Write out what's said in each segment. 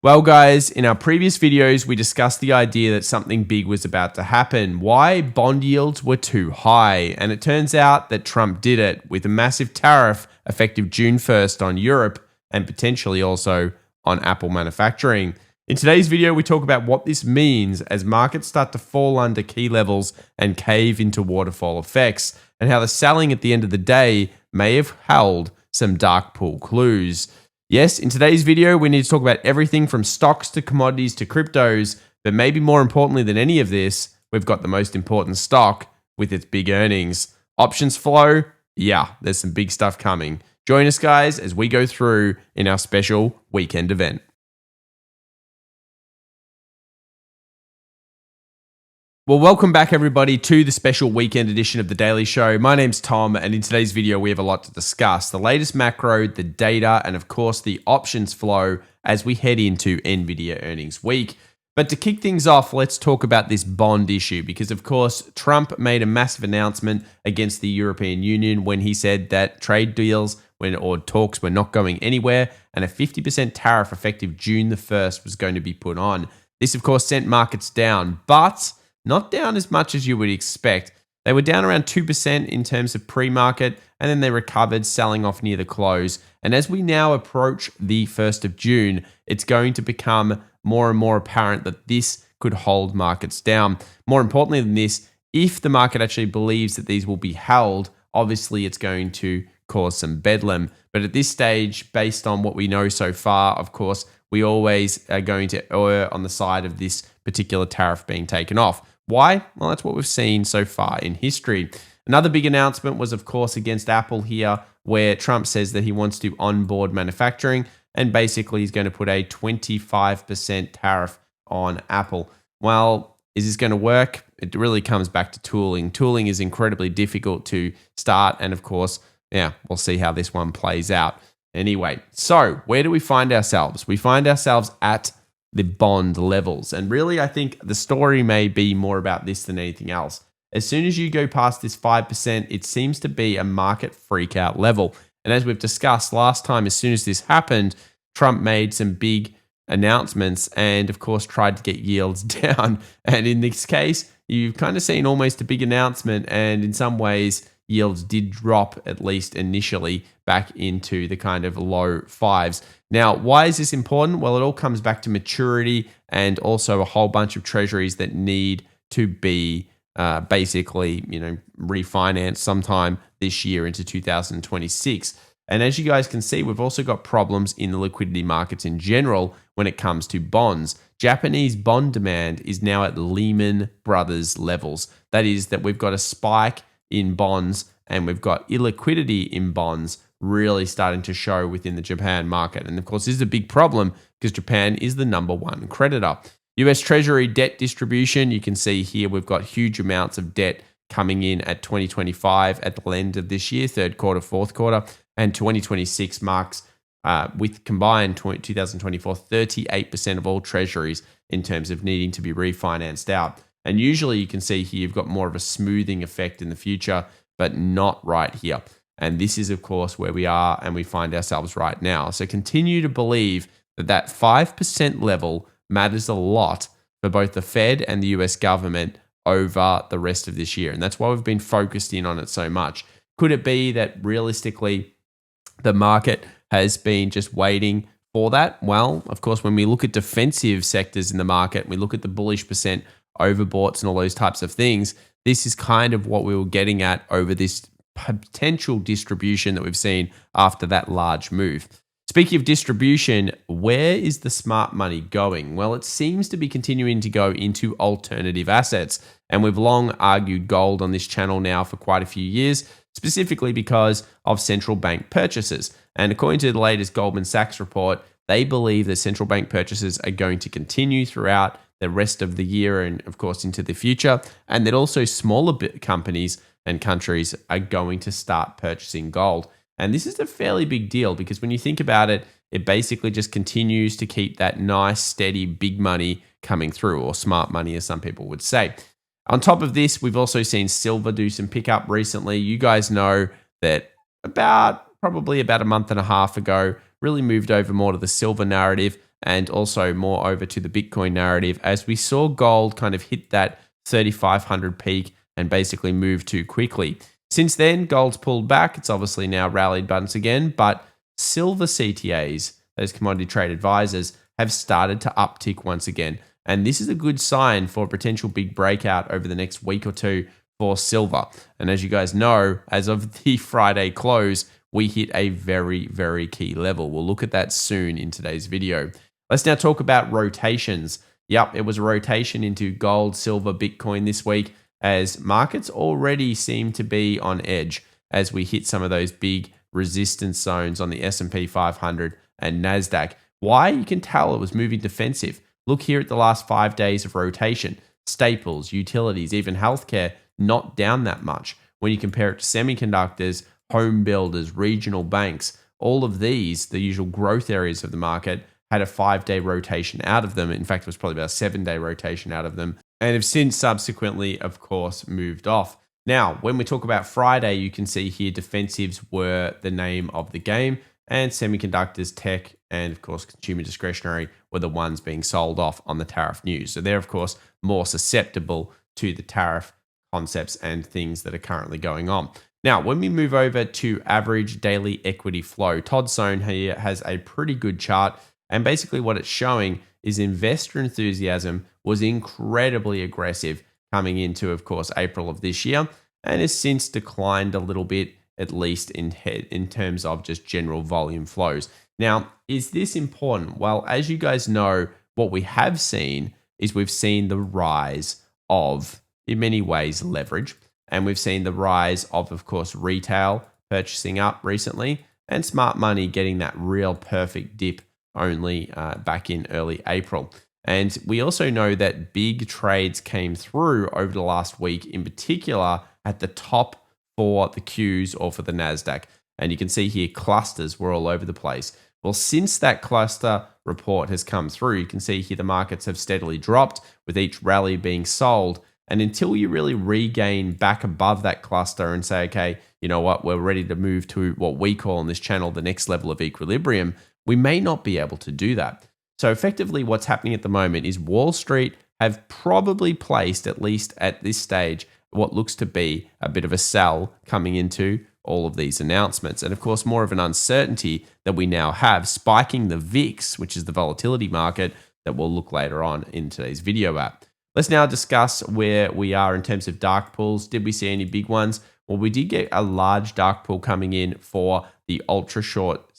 Well, guys, in our previous videos, we discussed the idea that something big was about to happen, why bond yields were too high, and it turns out that Trump did it with a massive tariff effective June 1st on Europe and potentially also on Apple manufacturing. In today's video, we talk about what this means as markets start to fall under key levels and cave into waterfall effects, and how the selling at the end of the day may have held some dark pool clues. Yes, in today's video, we need to talk about everything from stocks to commodities to cryptos, but maybe more importantly than any of this, we've got the most important stock with its big earnings. Options flow, yeah, there's some big stuff coming. Join us, guys, as we go through in our special weekend event. Well, welcome back, everybody, to the special weekend edition of The Daily Show. My name's Tom, and in today's video, we have a lot to discuss. The latest macro, the data, and of course, the options flow as we head into Nvidia earnings week. But to kick things off, let's talk about this bond issue, because of course, Trump made a massive announcement against the European Union when he said that trade deals or talks were not going anywhere, and a 50% tariff effective June the 1st was going to be put on. This, of course, sent markets down, but not down as much as you would expect. They were down around 2% in terms of pre-market, and then they recovered, selling off near the close. And as we now approach the 1st of June, it's going to become more and more apparent that this could hold markets down. More importantly than this, if the market actually believes that these will be held, obviously it's going to cause some bedlam. But at this stage, based on what we know so far, of course, we always are going to err on the side of this particular tariff being taken off. Why? Well, that's what we've seen so far in history. Another big announcement was, of course, against Apple here, where Trump says that he wants to onboard manufacturing, and basically he's going to put a 25% tariff on Apple. Well, is this going to work? It really comes back to tooling. Tooling is incredibly difficult to start, and of course, we'll see how this one plays out. Anyway, so where do we find ourselves? We find ourselves at the bond levels. And really, I think the story may be more about this than anything else. As soon as you go past this 5%, it seems to be a market freak out level. And as we've discussed last time, as soon as this happened, Trump made some big announcements and, of course, tried to get yields down. And in this case, you've kind of seen almost a big announcement, and in some ways, yields did drop, at least initially, back into the kind of low fives. Now, why is this important? Well, it all comes back to maturity and also a whole bunch of treasuries that need to be basically, refinanced sometime this year into 2026. And as you guys can see, we've also got problems in the liquidity markets in general when it comes to bonds. Japanese bond demand is now at Lehman Brothers levels. That is that we've got a spike in bonds and we've got illiquidity in bonds really starting to show within the Japan market. And of course, this is a big problem because Japan is the number one creditor. US Treasury debt distribution, you can see here we've got huge amounts of debt coming in at 2025 at the end of this year, third quarter, fourth quarter, and 2026 marks with combined 2024, 38% of all treasuries in terms of needing to be refinanced out. And usually you can see here you've got more of a smoothing effect in the future, but not right here. And this is, of course, where we are and we find ourselves right now. So continue to believe that that 5% level matters a lot for both the Fed and the US government over the rest of this year. And that's why we've been focused in on it so much. Could it be that realistically the market has been just waiting for that? Well, of course, when we look at defensive sectors in the market, we look at the bullish percent overboughts and all those types of things, this is kind of what we were getting at over this potential distribution that we've seen after that large move. Speaking of distribution, where is the smart money going? Well, it seems to be continuing to go into alternative assets. And we've long argued gold on this channel now for quite a few years, specifically because of central bank purchases. And according to the latest Goldman Sachs report, they believe that central bank purchases are going to continue throughout the rest of the year and, of course, into the future. And that also smaller companies and countries are going to start purchasing gold. And this is a fairly big deal because when you think about it, it basically just continues to keep that nice, steady, big money coming through, or smart money, as some people would say. On top of this, we've also seen silver do some pickup recently. You guys know that probably about a month and a half ago, really moved over more to the silver narrative. and also more over to the Bitcoin narrative as we saw gold kind of hit that 3,500 peak and basically move too quickly. Since then, gold's pulled back. It's obviously now rallied once again, but silver CTAs, those commodity trade advisors, have started to uptick once again. And this is a good sign for a potential big breakout over the next week or two for silver. And as you guys know, as of the Friday close, we hit a very, very key level. We'll look at that soon in today's video. Let's now talk about rotations. Yep, it was a rotation into gold, silver, Bitcoin this week as markets already seem to be on edge as we hit some of those big resistance zones on the S&P 500 and NASDAQ. Why? You can tell it was moving defensive. Look here at the last 5 days of rotation. Staples, utilities, even healthcare, not down that much. When you compare it to semiconductors, home builders, regional banks, all of these, the usual growth areas of the market, had a 5-day rotation out of them. In fact, it was probably about a 7-day rotation out of them, and have since subsequently, of course, moved off. Now, when we talk about Friday, you can see here defensives were the name of the game, and semiconductors, tech, and of course, consumer discretionary were the ones being sold off on the tariff news. So they're, of course, more susceptible to the tariff concepts and things that are currently going on. Now, when we move over to average daily equity flow, Todd Sohn here has a pretty good chart. And basically what it's showing is investor enthusiasm was incredibly aggressive coming into, of course, April of this year, and has since declined a little bit, at least in terms of just general volume flows. Now, is this important? Well, as you guys know, what we have seen is we've seen the rise of, in many ways, leverage. And we've seen the rise of course, retail purchasing up recently and smart money getting that real perfect dip only back in early April. And we also know that big trades came through over the last week, in particular at the top for the Qs or for the NASDAQ. And you can see here clusters were all over the place. Well, since that cluster report has come through, you can see here the markets have steadily dropped with each rally being sold. And until you really regain back above that cluster and say, okay, you know what, we're ready to move to what we call on this channel the next level of equilibrium, we may not be able to do that. So effectively what's happening at the moment is Wall Street have probably placed, at least at this stage, what looks to be a bit of a sell coming into all of these announcements. And of course, more of an uncertainty that we now have spiking the VIX, which is the volatility market that we'll look later on in today's video at. Let's now discuss where we are in terms of dark pools. Did we see any big ones? Well, we did get a large dark pool coming in for the ultra short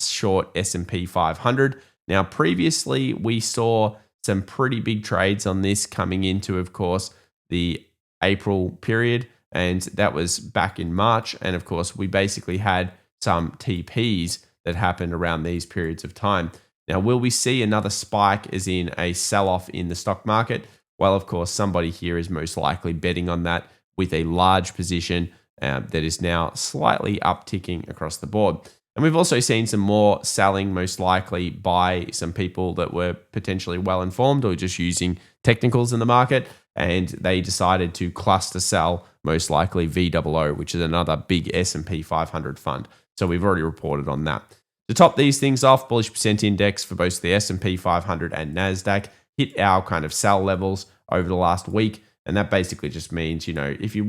S&P 500. Now, previously, we saw some pretty big trades on this coming into, of course, the April period, and that was back in March. And of course, we basically had some TPs that happened around these periods of time. Now, will we see another spike as in a sell-off in the stock market? Well, of course, somebody here is most likely betting on that with a large position that is now slightly upticking across the board. And we've also seen some more selling, most likely by some people that were potentially well informed or just using technicals in the market. And they decided to cluster sell, most likely VOO, which is another big S&P 500 fund. So we've already reported on that. To top these things off, bullish percent index for both the S&P 500 and NASDAQ hit our kind of sell levels over the last week. And that basically just means, you know, if you're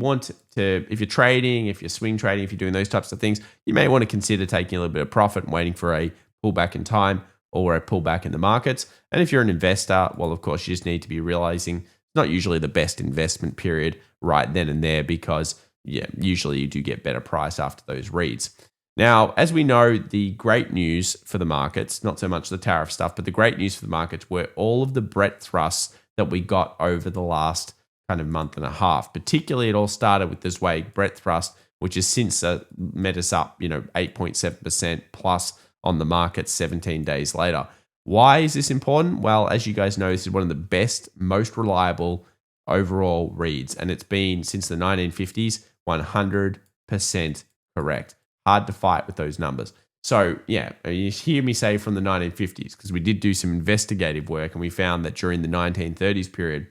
trading, if you're swing trading, if you're doing those types of things, you may want to consider taking a little bit of profit and waiting for a pullback in time or a pullback in the markets. And if you're an investor, well, of course, you just need to be realizing it's not usually the best investment period right then and there because, yeah, usually you do get better price after those reads. Now, as we know, the great news for the markets, not so much the tariff stuff, but the great news for the markets were all of the breadth thrusts that we got over the last kind of month and a half. Particularly, it all started with this wave breadth thrust, which has since met us up, 8.7% plus on the market 17 days later. Why is this important? Well, as you guys know, this is one of the best, most reliable overall reads, and it's been since the 1950s, 100% correct. Hard to fight with those numbers. So yeah, you hear me say from the 1950s, because we did do some investigative work and we found that during the 1930s period,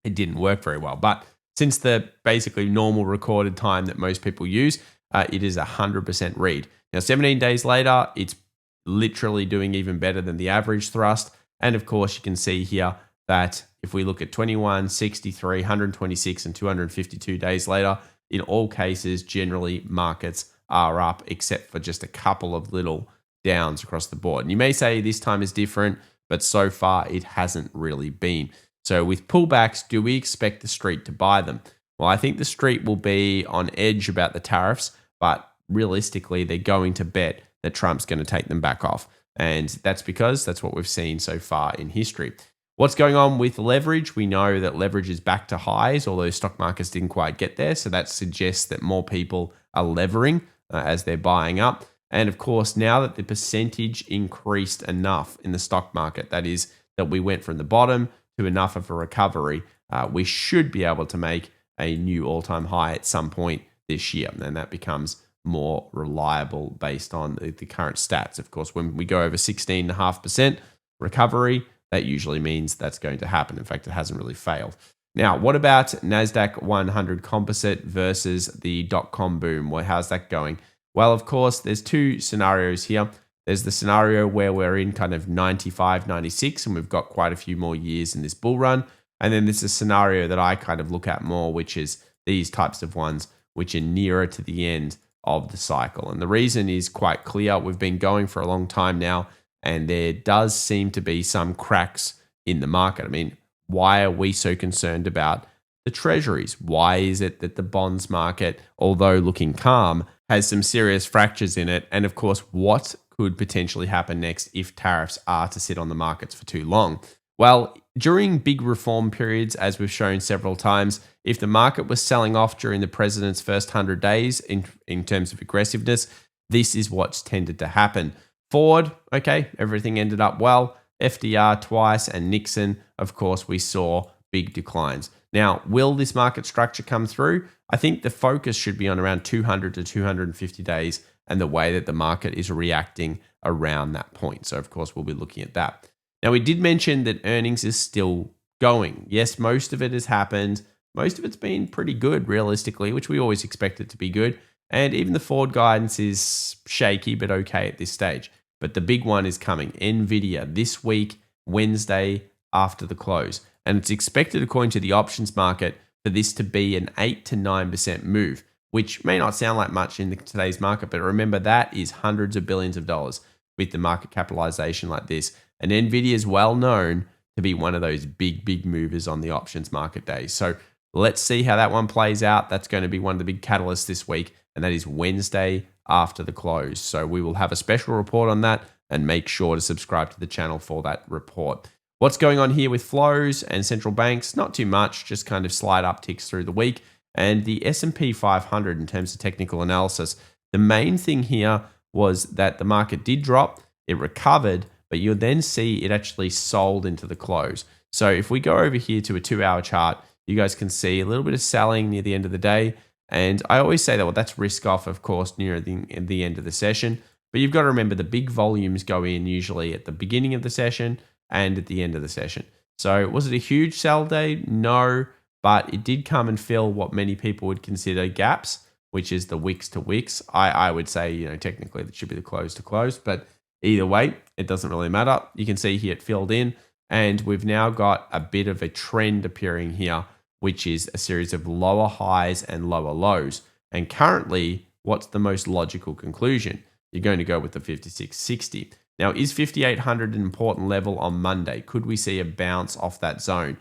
it didn't work very well. But since the basically normal recorded time that most people use, it is 100% read. Now, 17 days later, it's literally doing even better than the average thrust. And of course, you can see here that if we look at 21, 63, 126, and 252 days later, in all cases, generally markets are up except for just a couple of little downs across the board. And you may say this time is different, but so far it hasn't really been. So with pullbacks, do we expect the street to buy them? Well, I think the street will be on edge about the tariffs, but realistically, they're going to bet that Trump's going to take them back off. And that's because that's what we've seen so far in history. What's going on with leverage? We know that leverage is back to highs, although stock markets didn't quite get there. So that suggests that more people are levering as they're buying up. And of course, now that the percentage increased enough in the stock market, that is, that we went from the bottom to enough of a recovery, we should be able to make a new all-time high at some point this year. And that becomes more reliable based on the current stats. Of course, when we go over 16.5% recovery, that usually means that's going to happen. In fact, it hasn't really failed. Now, what about NASDAQ 100 composite versus the dot-com boom? Well, how's that going? Well, of course, there's two scenarios here. There's the scenario where we're in kind of 95, 96, and we've got quite a few more years in this bull run. And then there's a scenario that I kind of look at more, which is these types of ones, which are nearer to the end of the cycle. And the reason is quite clear. We've been going for a long time now, and there does seem to be some cracks in the market. I mean, why are we so concerned about the treasuries? Why is it that the bonds market, although looking calm, has some serious fractures in it? And of course, what could potentially happen next if tariffs are to sit on the markets for too long? Well, during big reform periods, as we've shown several times, if the market was selling off during the president's first 100 days in terms of aggressiveness, this is what's tended to happen. Ford, okay, everything ended up well. FDR twice, and Nixon, of course, we saw big declines. Now, will this market structure come through? I think the focus should be on around 200 to 250 days and the way that the market is reacting around that point. So, of course, we'll be looking at that. Now, we did mention that earnings is still going. Yes, most of it has happened. Most of it's been pretty good, realistically, which we always expect it to be good. And even the forward guidance is shaky, but okay at this stage. But the big one is coming. Nvidia this week, Wednesday, after the close. And it's expected, according to the options market, for this to be an 8 to 9% move, which may not sound like much in today's market, but remember that is hundreds of billions of dollars with the market capitalization like this. And Nvidia is well known to be one of those big movers on the options market days. So let's see how that one plays out. That's going to be one of the big catalysts this week, and that is Wednesday after the close. So we will have a special report on that, and make sure to subscribe to the channel for that report. What's going on here with flows and central banks? Not too much, just kind of slight upticks through the week. And the S&P 500 in terms of technical analysis, the main thing here was that the market did drop, it recovered, but you'll then see it actually sold into the close. So if we go over here to a 2-hour chart, you guys can see a little bit of selling near the end of the day. And I always say that, well, that's risk off, of course, near the end of the session. But you've got to remember the big volumes go in usually at the beginning of the session and at the end of the session. So was it a huge sell day? No, but it did come and fill what many people would consider gaps, which is the wicks to wicks. I would say, technically that should be the close to close, but either way, it doesn't really matter. You can see here it filled in, and we've now got a bit of a trend appearing here, which is a series of lower highs and lower lows. And currently, what's the most logical conclusion? You're going to go with the 5660. Now, is 5800 an important level on Monday? Could we see a bounce off that zone?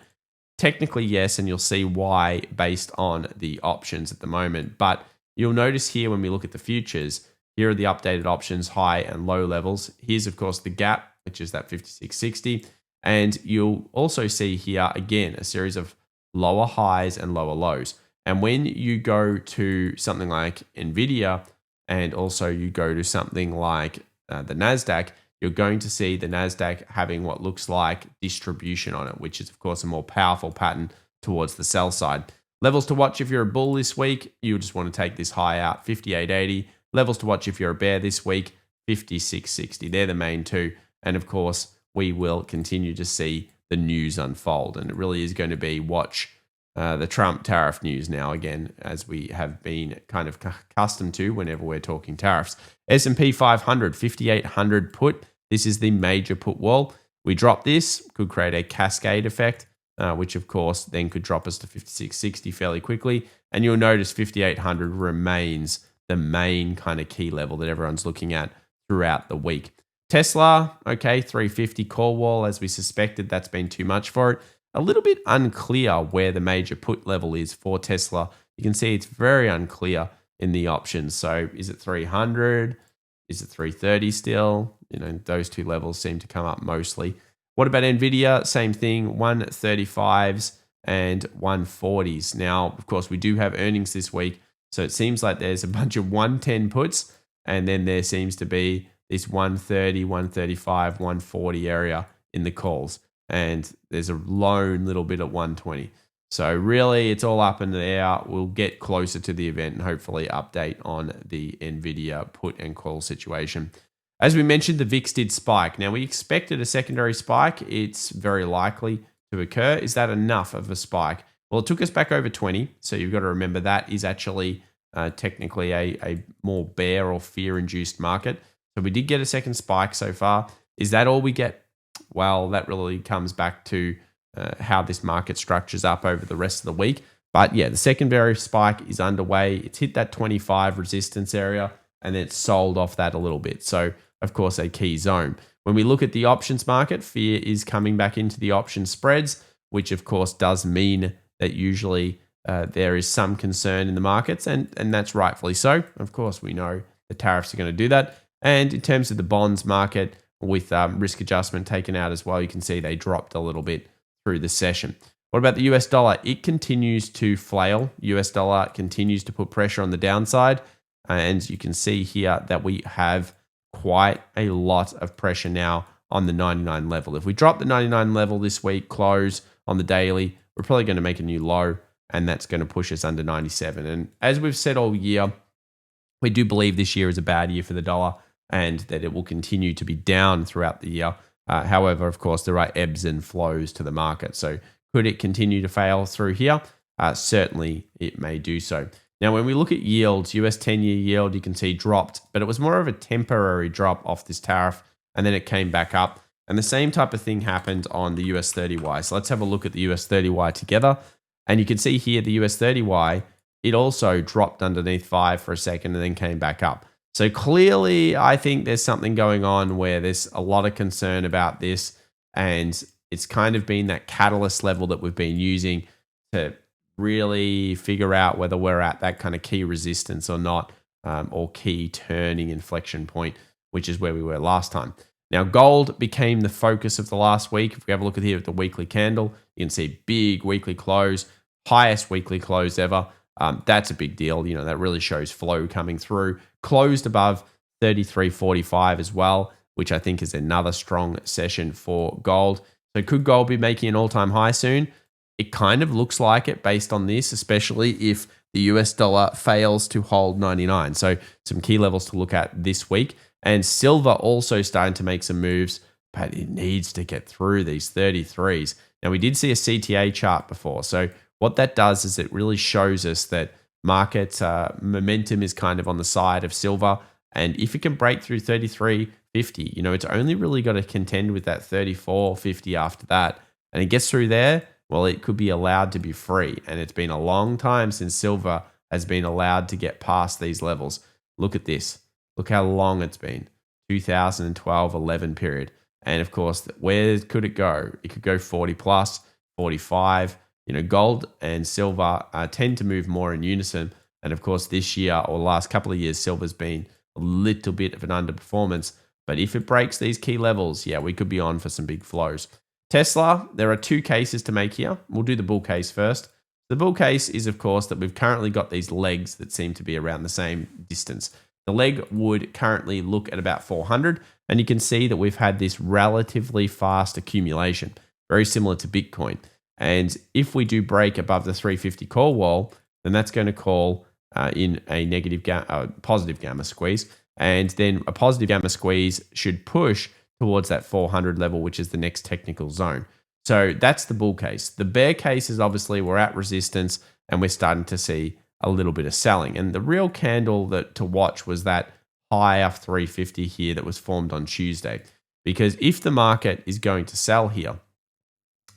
Technically, yes, and you'll see why based on the options at the moment. But you'll notice here when we look at the futures, here are the updated options, high and low levels. Here's, of course, the gap, which is that 5660. And you'll also see here, again, a series of lower highs and lower lows. And when you go to something like Nvidia, and also you go to something like the NASDAQ, you're going to see the NASDAQ having what looks like distribution on it, which is, of course, a more powerful pattern towards the sell side. Levels to watch if you're a bull this week, you just want to take this high out, 5880. Levels to watch if you're a bear this week, 5660. They're the main two. And of course, we will continue to see the news unfold. And it really is going to be watch the Trump tariff news now again, as we have been kind of accustomed to whenever we're talking tariffs. S&P 500, 5800 put. This is the major put wall. We drop this, could create a cascade effect, which of course then could drop us to 56.60 fairly quickly. And you'll notice 5800 remains the main kind of key level that everyone's looking at throughout the week. Tesla, okay, 350 call wall, as we suspected, that's been too much for it. A little bit unclear where the major put level is for Tesla. You can see it's very unclear in the options. So is it 300? Is it 330 still? Those two levels seem to come up mostly. What about Nvidia? Same thing, 135s and 140s. Now, of course, we do have earnings this week. So it seems like there's a bunch of 110 puts, and then there seems to be this 130, 135, 140 area in the calls. And there's a lone little bit at 120. So really, it's all up in the air. We'll get closer to the event and hopefully update on the Nvidia put and call situation. As we mentioned, the VIX did spike. Now, we expected a secondary spike. It's very likely to occur. Is that enough of a spike? Well, it took us back over 20. So you've got to remember that is actually technically a more bear or fear-induced market. So we did get a second spike so far. Is that all we get? Well, that really comes back to how this market structures up over the rest of the week. But yeah, the secondary spike is underway. It's hit that 25 resistance area and then it's sold off that a little bit. So, of course, a key zone. When we look at the options market, fear is coming back into the option spreads, which of course does mean that usually there is some concern in the markets, and that's rightfully so. Of course, we know the tariffs are going to do that. And in terms of the bonds market, with risk adjustment taken out as well, you can see they dropped a little bit through the session. What about the US dollar? It continues to flail. US dollar continues to put pressure on the downside. And you can see here that we have quite a lot of pressure now on the 99 level. If we drop the 99 level this week, close on the daily, we're probably going to make a new low, and that's going to push us under 97. And as we've said all year, we do believe this year is a bad year for the dollar and that it will continue to be down throughout the year. However, of course, there are ebbs and flows to the market. So could it continue to fail through here? Certainly it may do so. Now, when we look at yields, US 10-year yield, you can see dropped, but it was more of a temporary drop off this tariff, and then it came back up. And the same type of thing happened on the US 30Y. So let's have a look at the US 30Y together. And you can see here the US 30Y, it also dropped underneath 5 for a second and then came back up. So clearly, I think there's something going on where there's a lot of concern about this, and it's kind of been that catalyst level that we've been using to really figure out whether we're at that kind of key resistance or not, or key turning inflection point, which is where we were last time. Now, gold became the focus of the last week. If we have a look at here at the weekly candle, you can see big weekly close, highest weekly close ever. That's a big deal. That really shows flow coming through. Closed above 33.45 as well, which I think is another strong session for gold. So could gold be making an all-time high soon? It kind of looks like it based on this, especially if the US dollar fails to hold 99. So some key levels to look at this week. And silver also starting to make some moves, but it needs to get through these 33s. Now, we did see a CTA chart before. So what that does is it really shows us that market momentum is kind of on the side of silver. And if it can break through 33.50, it's only really got to contend with that 34.50 after that. And it gets through there, well, it could be allowed to be free. And it's been a long time since silver has been allowed to get past these levels. Look at this. Look how long it's been. 2012-11 period. And of course, where could it go? It could go 40 plus, 45. Gold and silver tend to move more in unison. And of course, this year or last couple of years, silver's been a little bit of an underperformance. But if it breaks these key levels, yeah, we could be on for some big flows. Tesla, there are two cases to make here. We'll do the bull case first. The bull case is, of course, that we've currently got these legs that seem to be around the same distance. The leg would currently look at about 400. And you can see that we've had this relatively fast accumulation, very similar to Bitcoin. And if we do break above the 350 call wall, then that's going to call in a positive gamma squeeze. And then a positive gamma squeeze should push towards that 400 level, which is the next technical zone. So that's the bull case. The bear case is obviously we're at resistance and we're starting to see a little bit of selling. And the real candle to watch was that high of 350 here that was formed on Tuesday. Because if the market is going to sell here,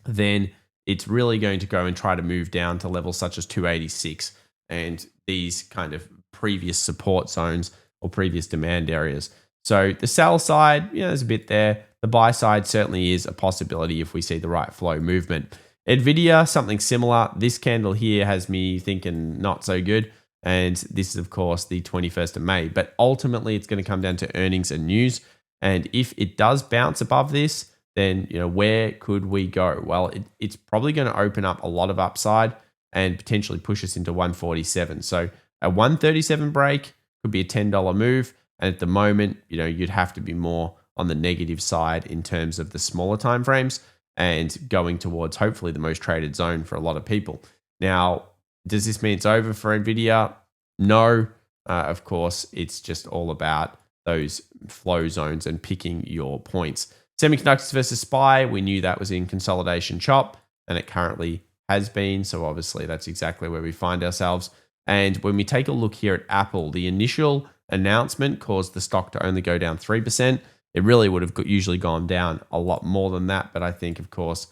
then it's really going to go and try to move down to levels such as 286 and these kind of previous support zones or previous demand areas. So the sell side, there's a bit there. The buy side certainly is a possibility if we see the right flow movement. Nvidia, something similar. This candle here has me thinking not so good. And this is, of course, the 21st of May. But ultimately, it's going to come down to earnings and news. And if it does bounce above this, then where could we go? Well, it's probably going to open up a lot of upside and potentially push us into 147. So a 137 break could be a $10 move. And at the moment, you'd have to be more on the negative side in terms of the smaller time frames and going towards hopefully the most traded zone for a lot of people. Now, does this mean it's over for Nvidia? No. Of course, it's just all about those flow zones and picking your points. Semiconductors versus SPY, we knew that was in consolidation chop, and it currently has been. So obviously that's exactly where we find ourselves. And when we take a look here at Apple, the initial announcement caused the stock to only go down 3%. It really would have usually gone down a lot more than that. But I think, of course,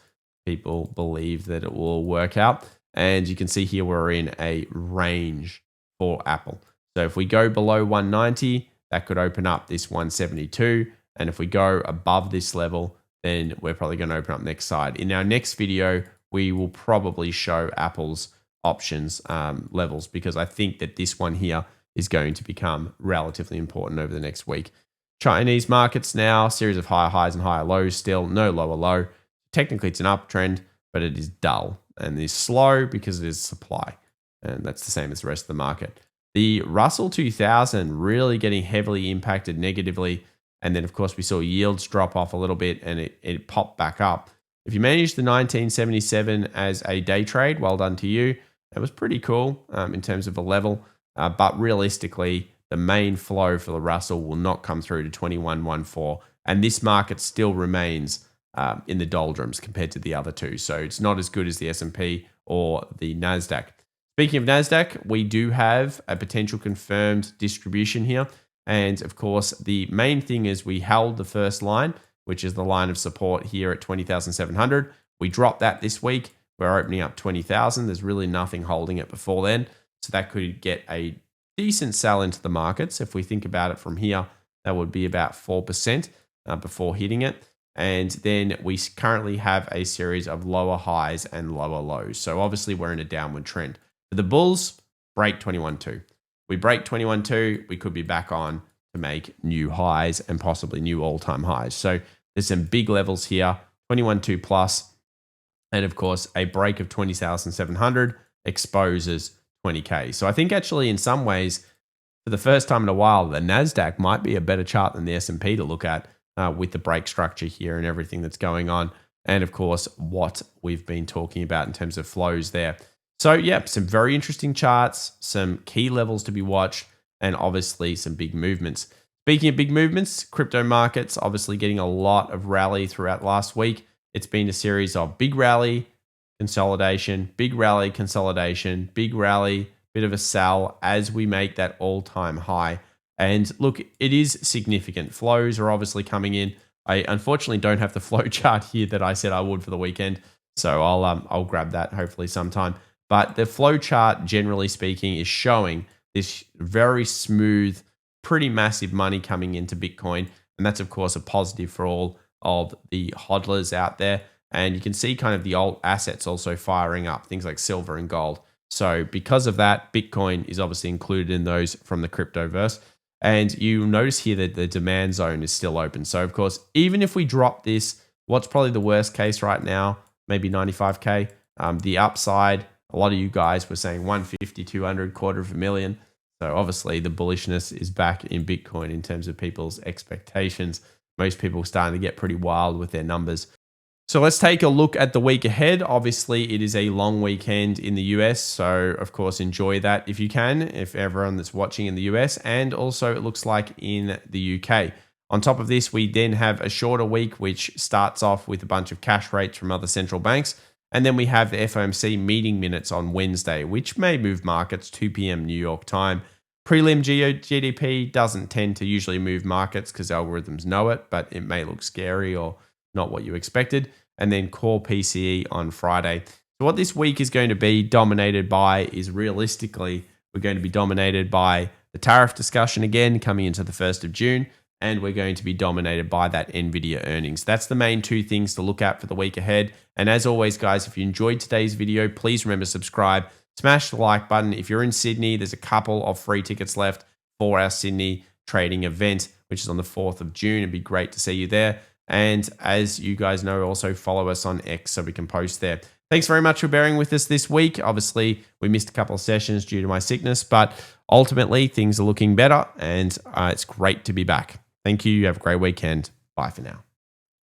people believe that it will work out. And you can see here we're in a range for Apple. So if we go below 190, that could open up this 172. And if we go above this level, then we're probably going to open up next side. In our next video, we will probably show Apple's options levels because I think that this one here is going to become relatively important over the next week. Chinese markets now, series of higher highs and higher lows still, no lower low. Technically, it's an uptrend, but it is dull and is slow because it is supply. And that's the same as the rest of the market. The Russell 2000 really getting heavily impacted negatively. And then, of course, we saw yields drop off a little bit and it popped back up. If you managed the 1977 as a day trade, well done to you. It was pretty cool in terms of a level. But realistically, the main flow for the Russell will not come through to 21.14. And this market still remains in the doldrums compared to the other two. So it's not as good as the S&P or the NASDAQ. Speaking of NASDAQ, we do have a potential confirmed distribution here. And of course, the main thing is we held the first line, which is the line of support here at 20,700. We dropped that this week. We're opening up 20,000. There's really nothing holding it before then. So that could get a decent sell into the markets. If we think about it from here, that would be about 4% before hitting it. And then we currently have a series of lower highs and lower lows. So obviously we're in a downward trend. For the bulls, break 21.2. We break 21.2, we could be back on to make new highs and possibly new all-time highs. So there's some big levels here, 21.2 plus. And of course, a break of 20,700 exposes 20K. So I think actually in some ways, for the first time in a while, the NASDAQ might be a better chart than the S&P to look at with the break structure here and everything that's going on. And of course, what we've been talking about in terms of flows there. So yeah, some very interesting charts, some key levels to be watched, and obviously some big movements. Speaking of big movements, crypto markets obviously getting a lot of rally throughout last week. It's been a series of big rally, consolidation, big rally, consolidation, big rally, bit of a sell as we make that all-time high. And look, it is significant. Flows are obviously coming in. I unfortunately don't have the flow chart here that I said I would for the weekend, so I'll grab that hopefully sometime. But the flow chart, generally speaking, is showing this very smooth, pretty massive money coming into Bitcoin. And that's, of course, a positive for all of the hodlers out there. And you can see kind of the old assets also firing up, things like silver and gold. So because of that, Bitcoin is obviously included in those from the cryptoverse. And you notice here that the demand zone is still open. So, of course, even if we drop this, what's probably the worst case right now, maybe 95K, the upside, a lot of you guys were saying 150, 200, $250,000. So obviously the bullishness is back in Bitcoin in terms of people's expectations. Most people are starting to get pretty wild with their numbers. So let's take a look at the week ahead. Obviously, it is a long weekend in the US. So of course, enjoy that if you can, if everyone that's watching in the US. And also it looks like in the UK. On top of this, we then have a shorter week, which starts off with a bunch of cash rates from other central banks. And then we have the FOMC meeting minutes on Wednesday, which may move markets 2 p.m. New York time. Prelim GDP doesn't tend to usually move markets because algorithms know it, but it may look scary or not what you expected. And then core PCE on Friday. So what this week is going to be dominated by is realistically, we're going to be dominated by the tariff discussion again coming into the 1st of June. And we're going to be dominated by that Nvidia earnings. That's the main two things to look at for the week ahead. And as always, guys, if you enjoyed today's video, please remember to subscribe, smash the like button. If you're in Sydney, there's a couple of free tickets left for our Sydney trading event, which is on the 4th of June. It'd be great to see you there. And as you guys know, also follow us on X so we can post there. Thanks very much for bearing with us this week. Obviously, we missed a couple of sessions due to my sickness, but ultimately things are looking better and it's great to be back. Thank you. Have a great weekend. Bye for now.